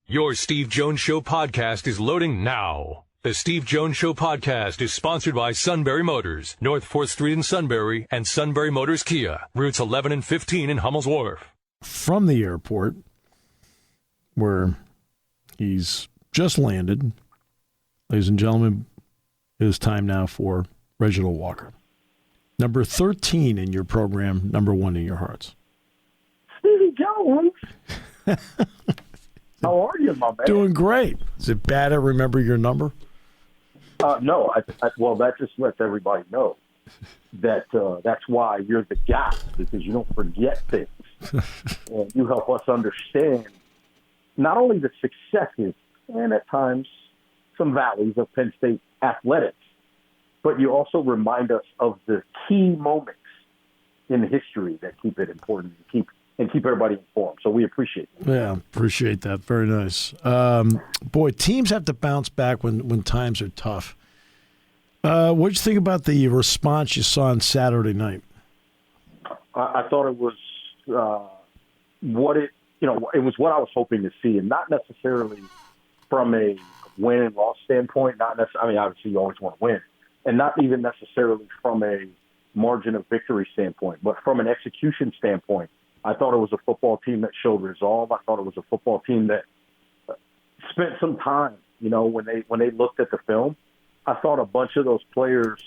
Your Steve Jones Show podcast is loading now. The Steve Jones Show podcast is sponsored by Sunbury Motors, North 4th Street in Sunbury, and Sunbury Motors Kia, routes 11 and 15 in Hummel's Wharf. From the airport, where he's just landed, ladies and gentlemen, it is time now for Reginald Walker. Number 13 in your program, number 1 in your hearts. Stevie Jones. How are you, my man? Doing great. Is it bad to remember your number? No. Well, that just lets everybody know that that's why you're the guy, because you don't forget things. And you help us understand not only the successes and at times some valleys of Penn State athletics, but you also remind us of the key moments in history that keep it important and keep everybody informed. So we appreciate it. Yeah, appreciate that. Very nice. Boy, teams have to bounce back when times are tough. What did you think about the response you saw on Saturday night? I thought it was it was what I was hoping to see, and not necessarily from a win and loss standpoint. Obviously you always want to win, and not even necessarily from a margin of victory standpoint, but from an execution standpoint. I thought it was a football team that showed resolve. I thought it was a football team that spent some time, when they looked at the film. I thought a bunch of those players,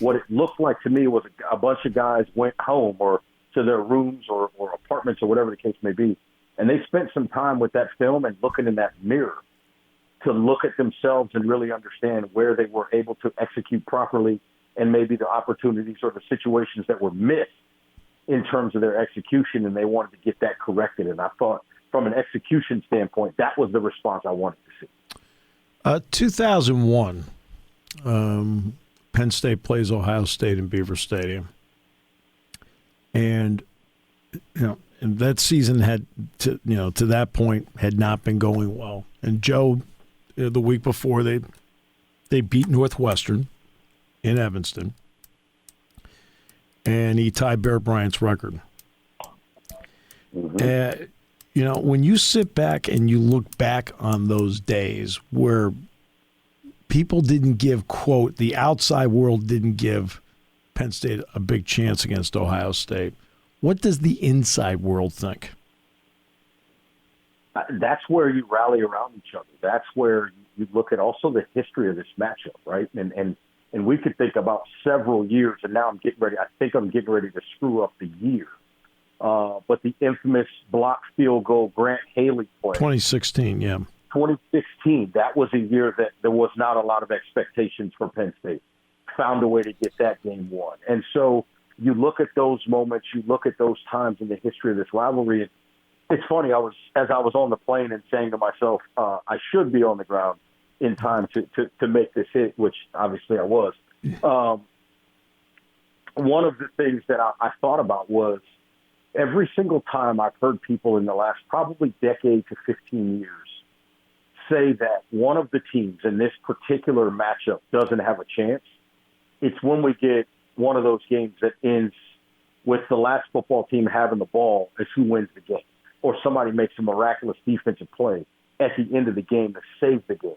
what it looked like to me was a bunch of guys went home or to their rooms or apartments or whatever the case may be, and they spent some time with that film and looking in that mirror to look at themselves and really understand where they were able to execute properly and maybe the opportunities or the situations that were missed in terms of their execution, and they wanted to get that corrected. And I thought from an execution standpoint, that was the response I wanted to see. 2001, Penn State plays Ohio State in Beaver Stadium. And, and that season had, to that point, had not been going well. And Joe, the week before, they beat Northwestern in Evanston. And he tied Bear Bryant's record. Mm-hmm. When you sit back and you look back on those days where people didn't give, quote, the outside world didn't give Penn State a big chance against Ohio State, what does the inside world think? That's where you rally around each other. That's where you look at also the history of this matchup, right? And we could think about several years, and now I'm getting ready to screw up the year. But the infamous block field goal Grant Haley play. 2016, yeah. 2016, that was a year that there was not a lot of expectations for Penn State. Found a way to get that game won. And so you look at those moments, you look at those times in the history of this rivalry. And it's funny, as I was on the plane and saying to myself, I should be on the ground in time to make this hit, which obviously I was. One of the things that I thought about was every single time I've heard people in the last probably decade to 15 years say that one of the teams in this particular matchup doesn't have a chance, it's when we get one of those games that ends with the last football team having the ball as who wins the game, or somebody makes a miraculous defensive play at the end of the game to save the game.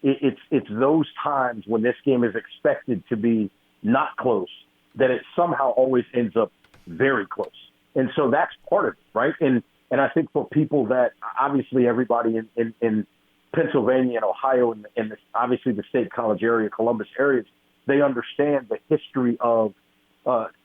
It's those times when this game is expected to be not close that it somehow always ends up very close. And so that's part of it, right? And I think for people that obviously everybody in Pennsylvania and Ohio and obviously the State College area, Columbus areas, they understand the history of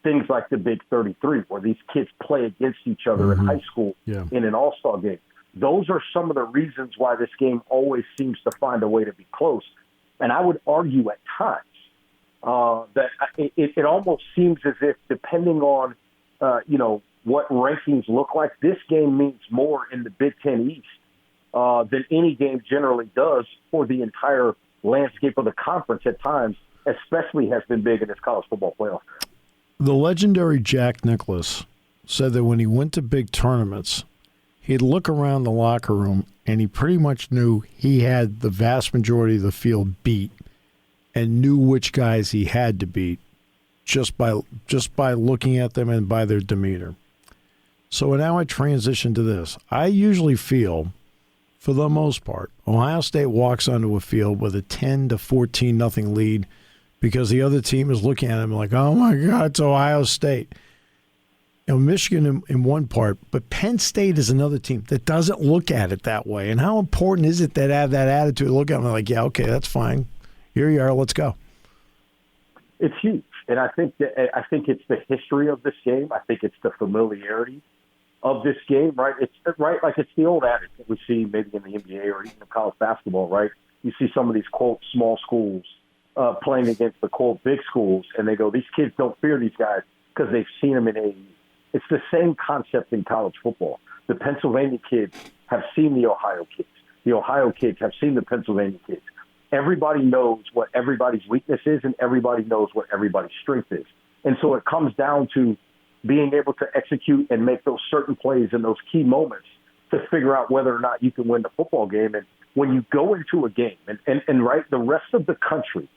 things like the Big 33, where these kids play against each other in high school in an all-star game. Those are some of the reasons why this game always seems to find a way to be close. And I would argue at times that it almost seems as if, depending on, what rankings look like, this game means more in the Big Ten East than any game generally does for the entire landscape of the conference at times, especially has been big in this college football playoff. The legendary Jack Nicklaus said that when he went to big tournaments, he'd look around the locker room and he pretty much knew he had the vast majority of the field beat and knew which guys he had to beat just by looking at them and by their demeanor. So now I transition to this. I usually feel for the most part, Ohio State walks onto a field with a 10 to 14 nothing lead because the other team is looking at them like, oh, my God, it's Ohio State. Michigan in one part, but Penn State is another team that doesn't look at it that way. And how important is it that have that attitude? Look at them like, yeah, okay, that's fine. Here you are. Let's go. It's huge. And I think it's the history of this game. I think it's the familiarity of this game, right? It's right, like it's the old adage that we see maybe in the NBA or even in college basketball, right? You see some of these quote small schools playing against the quote big schools, and they go, these kids don't fear these guys because they've seen them in AAU. It's the same concept in college football. The Pennsylvania kids have seen the Ohio kids. The Ohio kids have seen the Pennsylvania kids. Everybody knows what everybody's weakness is, and everybody knows what everybody's strength is. And so it comes down to being able to execute and make those certain plays in those key moments to figure out whether or not you can win the football game. And when you go into a game, and right, the rest of the country,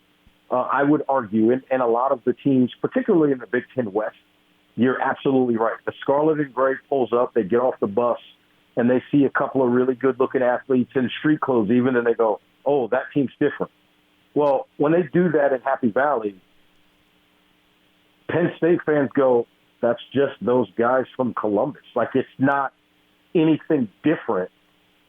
I would argue, and a lot of the teams, particularly in the Big Ten West, you're absolutely right. The Scarlet and Gray pulls up, they get off the bus, and they see a couple of really good-looking athletes in street clothes even, and they go, oh, that team's different. Well, when they do that in Happy Valley, Penn State fans go, that's just those guys from Columbus. Like, it's not anything different.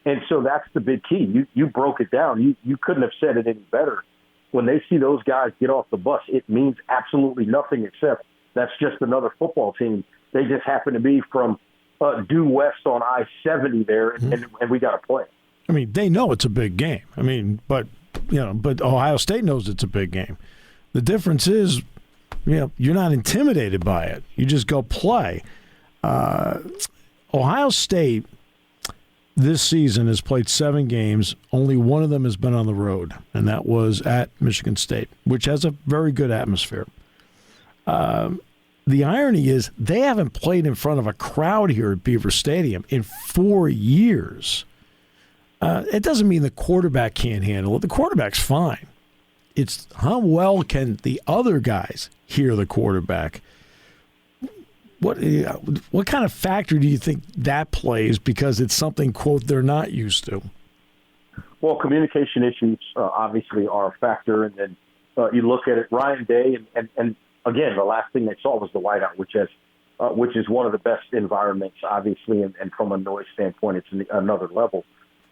And so that's the big key. You broke it down. You couldn't have said it any better. When they see those guys get off the bus, it means absolutely nothing except that's just another football team. They just happen to be from due west on I-70 there, and we got to play. I mean, they know it's a big game. I mean, but Ohio State knows it's a big game. The difference is, you're not intimidated by it. You just go play. Ohio State this season has played 7 games. Only one of them has been on the road, and that was at Michigan State, which has a very good atmosphere. The irony is they haven't played in front of a crowd here at Beaver Stadium in 4 years. It doesn't mean the quarterback can't handle it. The quarterback's fine. It's how well can the other guys hear the quarterback? What kind of factor do you think that plays because it's something, quote, they're not used to? Well, communication issues obviously are a factor. And then you look at it, Ryan Day, and again, the last thing they saw was the whiteout, which is one of the best environments, obviously, and from a noise standpoint, it's another level.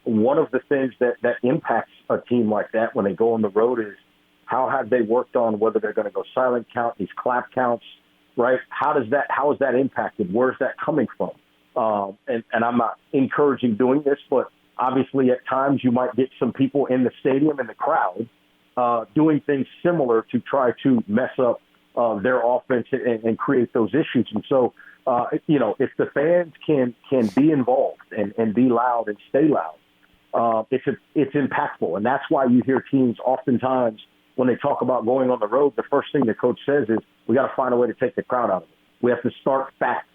One of the things that impacts a team like that when they go on the road is how have they worked on whether they're going to go silent count, these clap counts, right? How is that impacted? Where's that coming from? And I'm not encouraging doing this, but obviously at times you might get some people in the stadium and the crowd doing things similar to try to mess up their offense and create those issues. And so, if the fans can be involved and be loud and stay loud, it's impactful. And that's why you hear teams oftentimes when they talk about going on the road, the first thing the coach says is we got to find a way to take the crowd out of it. We have to start fast,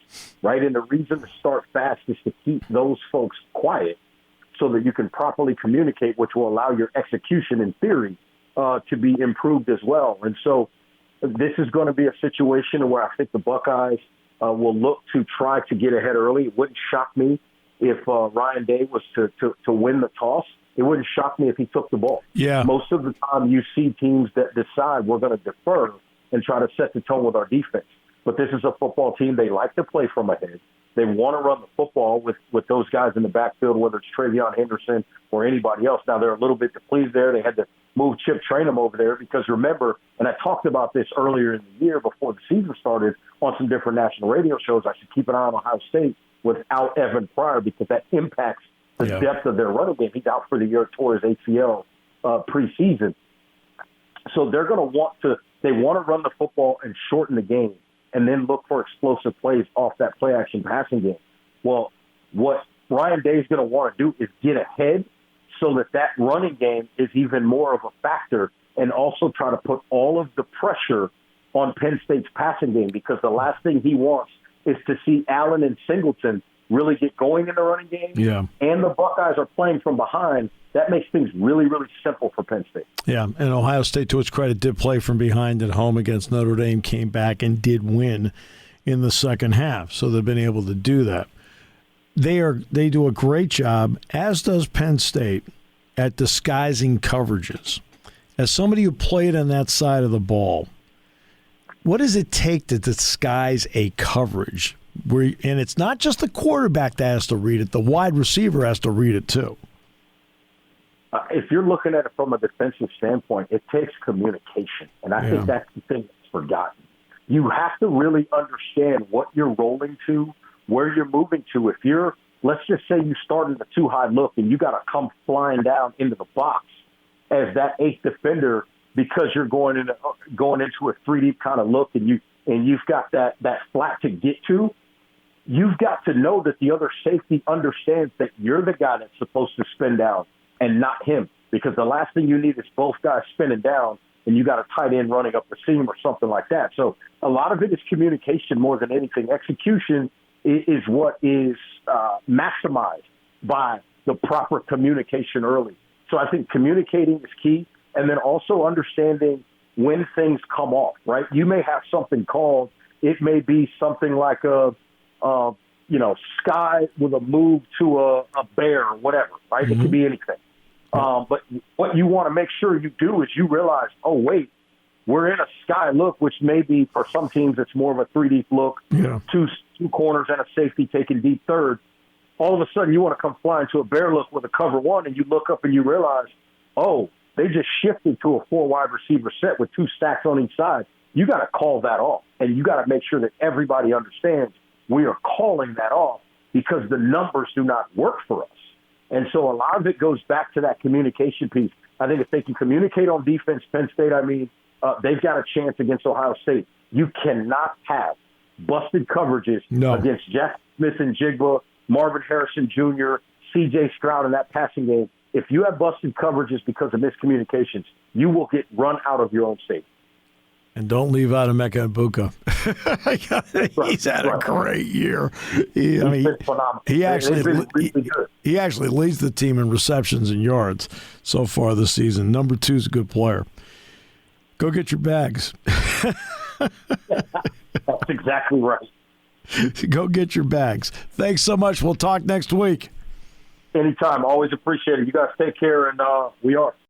right? And the reason to start fast is to keep those folks quiet so that you can properly communicate, which will allow your execution in theory to be improved as well. And so this is going to be a situation where I think the Buckeyes will look to try to get ahead early. It wouldn't shock me if Ryan Day was to win the toss. It wouldn't shock me if he took the ball. Yeah. Most of the time you see teams that decide we're going to defer and try to set the tone with our defense. But this is a football team. They like to play from ahead. They want to run the football with those guys in the backfield, whether it's Travion Henderson or anybody else. Now, they're a little bit depleted there. They had to move Chip Trainum over there because, remember, and I talked about this earlier in the year before the season started on some different national radio shows, I should keep an eye on Ohio State without Evan Pryor because that impacts the depth of their running game. He's out for the year, tore his ACL preseason. So they're going to want to run the football and shorten the game and then look for explosive plays off that play-action passing game. Well, what Ryan Day is going to want to do is get ahead so that running game is even more of a factor and also try to put all of the pressure on Penn State's passing game because the last thing he wants is to see Allen and Singleton really get going in the running game. Yeah. And the Buckeyes are playing from behind. That makes things really, really simple for Penn State. Yeah, and Ohio State, to its credit, did play from behind at home against Notre Dame, came back and did win in the second half. So they've been able to do that. they do a great job, as does Penn State, at disguising coverages. As somebody who played on that side of the ball, what does it take to disguise a coverage? And it's not just the quarterback that has to read it. The wide receiver has to read it too. If you're looking at it from a defensive standpoint, it takes communication. And I think that's the thing that's forgotten. You have to really understand what you're rolling to, where you're moving to. If you're, let's just say you start in a too high look and you got to come flying down into the box as that eighth defender because you're going into a 3D kind of look and you've got that flat to get to, you've got to know that the other safety understands that you're the guy that's supposed to spin down and not him, because the last thing you need is both guys spinning down and you got a tight end running up the seam or something like that. So a lot of it is communication more than anything. Execution is what is maximized by the proper communication early. So I think communicating is key, and then also understanding when things come off, right? You may have something called, it may be something like a sky with a move to a bear or whatever, right? Mm-hmm. It could be anything. But what you want to make sure you do is you realize, oh, wait, we're in a sky look, which may be for some teams it's more of a 3D look, two corners and a safety taking deep third. All of a sudden you want to come flying to a bear look with a cover one, and you look up and you realize, oh, they just shifted to a 4 wide receiver set with 2 stacks on each side. You got to call that off, and you got to make sure that everybody understands we are calling that off because the numbers do not work for us. And so a lot of it goes back to that communication piece. I think if they can communicate on defense, Penn State, they've got a chance against Ohio State. You cannot have busted coverages against Jeff Smith and Jigba, Marvin Harrison Jr., C.J. Stroud in that passing game. If you have busted coverages because of miscommunications, you will get run out of your own state. And don't leave out Emeka Egbuka. He's had a great year. He's been phenomenal. He actually leads the team in receptions and yards so far this season. Number 2 is a good player. Go get your bags. That's exactly right. Go get your bags. Thanks so much. We'll talk next week. Anytime. Always appreciate it. You guys take care, and we are.